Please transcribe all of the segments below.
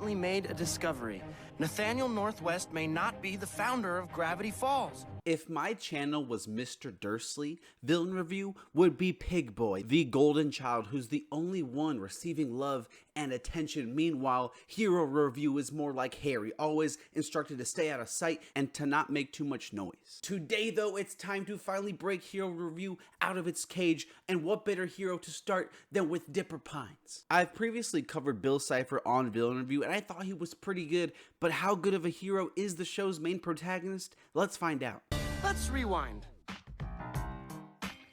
recently made a discovery. Nathaniel Northwest may not be the founder of Gravity Falls. If my channel was Mr. Dursley, Villain Review would be Pig Boy, the golden child who's the only one receiving love and attention. Meanwhile, Hero Review is more like Harry, always instructed to stay out of sight and to not make too much noise. Today though, it's time to finally break Hero Review out of its cage, and what better hero to start than with Dipper Pines. I've previously covered Bill Cipher on Villain Review and I thought he was pretty good, but how good of a hero is the show's main protagonist? Let's find out. Let's rewind.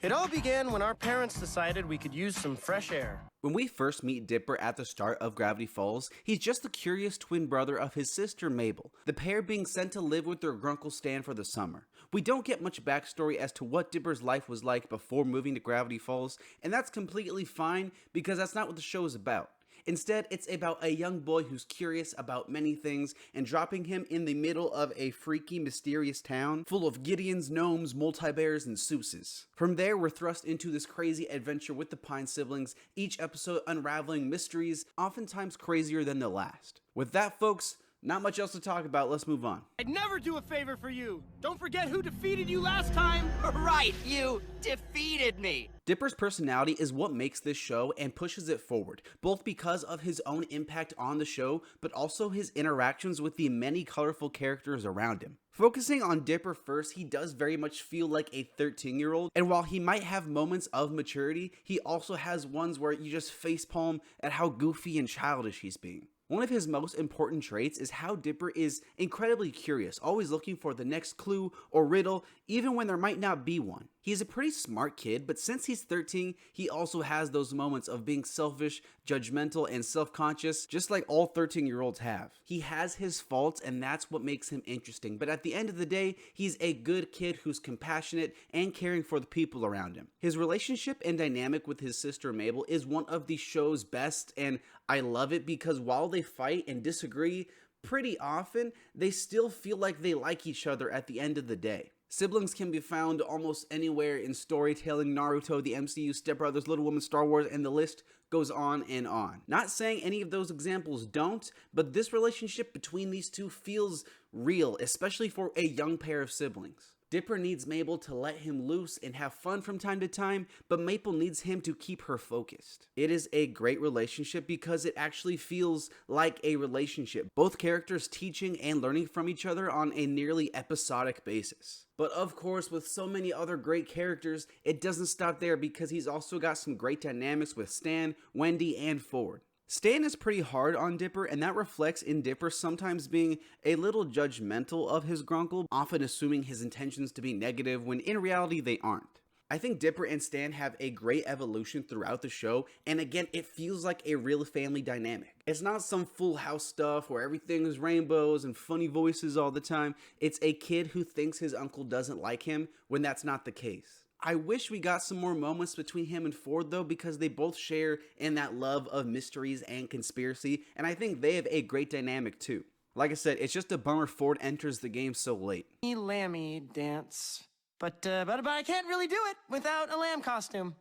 It all began when our parents decided we could use some fresh air. When we first meet Dipper at the start of Gravity Falls, he's just the curious twin brother of his sister Mabel, the pair being sent to live with their grunkle Stan for the summer. We don't get much backstory as to what Dipper's life was like before moving to Gravity Falls, and that's completely fine because that's not what the show is about. Instead, it's about a young boy who's curious about many things, and dropping him in the middle of a freaky, mysterious town full of Gideons, gnomes, multi-bears, and Seuses. From there, we're thrust into this crazy adventure with the Pine siblings, each episode unraveling mysteries, oftentimes crazier than the last. With that, folks, not much else to talk about, let's move on. I'd never do a favor for you. Don't forget who defeated you last time. Right, you defeated me. Dipper's personality is what makes this show and pushes it forward, both because of his own impact on the show, but also his interactions with the many colorful characters around him. Focusing on Dipper first, he does very much feel like a 13-year-old, and while he might have moments of maturity, he also has ones where you just facepalm at how goofy and childish he's being. One of his most important traits is how Dipper is incredibly curious, always looking for the next clue or riddle, even when there might not be one. He's a pretty smart kid, but since he's 13, he also has those moments of being selfish, judgmental, and self-conscious, just like all 13-year-olds have. He has his faults, and that's what makes him interesting, but at the end of the day, he's a good kid who's compassionate and caring for the people around him. His relationship and dynamic with his sister Mabel is one of the show's best, and I love it because while they fight and disagree pretty often, they still feel like they like each other at the end of the day. Siblings can be found almost anywhere in storytelling, Naruto, the MCU, Step Brothers, Little Women, Star Wars, and the list goes on and on. Not saying any of those examples don't, but this relationship between these two feels real, especially for a young pair of siblings. Dipper needs Mabel to let him loose and have fun from time to time, but Mabel needs him to keep her focused. It is a great relationship because it actually feels like a relationship, both characters teaching and learning from each other on a nearly episodic basis. But of course, with so many other great characters, it doesn't stop there because he's also got some great dynamics with Stan, Wendy, and Ford. Stan is pretty hard on Dipper, and that reflects in Dipper sometimes being a little judgmental of his grunkle, often assuming his intentions to be negative when in reality they aren't. I think Dipper and Stan have a great evolution throughout the show, and again, it feels like a real family dynamic. It's not some Full House stuff where everything is rainbows and funny voices all the time. It's a kid who thinks his uncle doesn't like him when that's not the case. I wish we got some more moments between him and Ford though, because they both share in that love of mysteries and conspiracy, and I think they have a great dynamic too. Like I said, it's just a bummer Ford enters the game so late. Lammy dance. But I can't really do it without a lamb costume.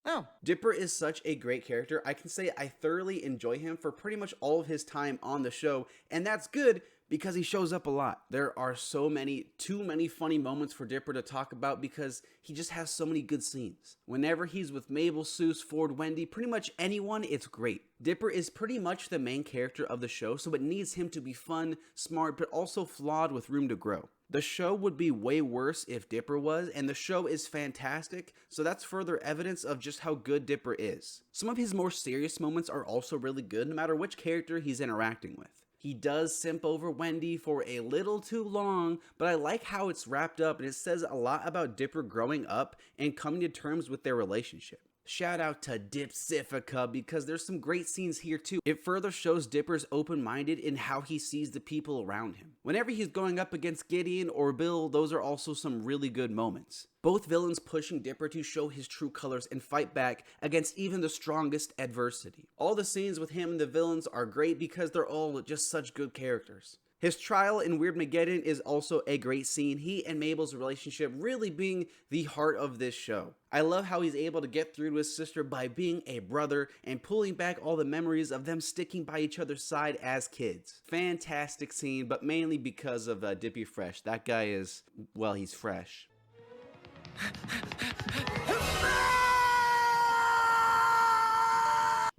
Oh. Dipper is such a great character. I can say I thoroughly enjoy him for pretty much all of his time on the show, and that's good because he shows up a lot. There are too many funny moments for Dipper to talk about because he just has so many good scenes. Whenever he's with Mabel, Seuss, Ford, Wendy, pretty much anyone, it's great. Dipper is pretty much the main character of the show, so it needs him to be fun, smart, but also flawed with room to grow. The show would be way worse if Dipper was, and the show is fantastic, so that's further evidence of just how good Dipper is. Some of his more serious moments are also really good, no matter which character he's interacting with. He does simp over Wendy for a little too long, but I like how it's wrapped up, and it says a lot about Dipper growing up and coming to terms with their relationship. Shout out to Dipsifica because there's some great scenes here too. It further shows Dipper's open-minded in how he sees the people around him. Whenever he's going up against Gideon or Bill, those are also some really good moments. Both villains pushing Dipper to show his true colors and fight back against even the strongest adversity. All the scenes with him and the villains are great because they're all just such good characters. His trial in Weirdmageddon is also a great scene, he and Mabel's relationship really being the heart of this show. I love how he's able to get through to his sister by being a brother and pulling back all the memories of them sticking by each other's side as kids. Fantastic scene, but mainly because of Dippy Fresh. That guy is, well, he's fresh.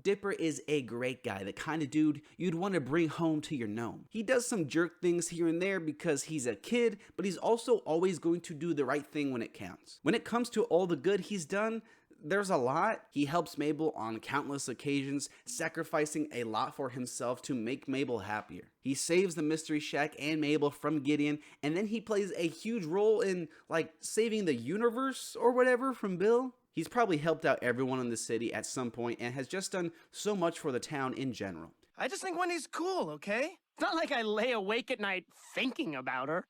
Dipper is a great guy, the kind of dude you'd want to bring home to your gnome. He does some jerk things here and there because he's a kid, but he's also always going to do the right thing when it counts. When it comes to all the good he's done, there's a lot. He helps Mabel on countless occasions, sacrificing a lot for himself to make Mabel happier. He saves the Mystery Shack and Mabel from Gideon, and then he plays a huge role in, like, saving the universe or whatever from Bill. He's probably helped out everyone in the city at some point and has just done so much for the town in general. I just think Wendy's cool, okay? It's not like I lay awake at night thinking about her.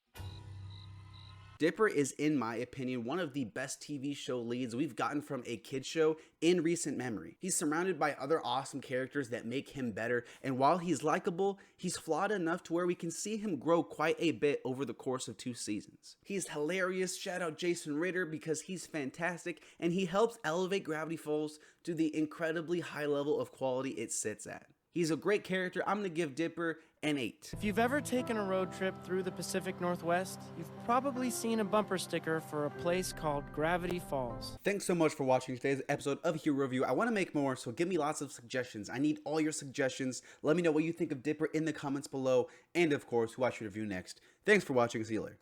Dipper is, in my opinion, one of the best TV show leads we've gotten from a kid show in recent memory. He's surrounded by other awesome characters that make him better, and while he's likable, he's flawed enough to where we can see him grow quite a bit over the course of 2 seasons. He's hilarious, shout out Jason Ritter because he's fantastic, and he helps elevate Gravity Falls to the incredibly high level of quality it sits at. He's a great character. I'm going to give Dipper an 8. If you've ever taken a road trip through the Pacific Northwest, you've probably seen a bumper sticker for a place called Gravity Falls. Thanks so much for watching today's episode of Hero Review. I want to make more, so give me lots of suggestions. I need all your suggestions. Let me know what you think of Dipper in the comments below, and of course, who I should review next. Thanks for watching. See you later.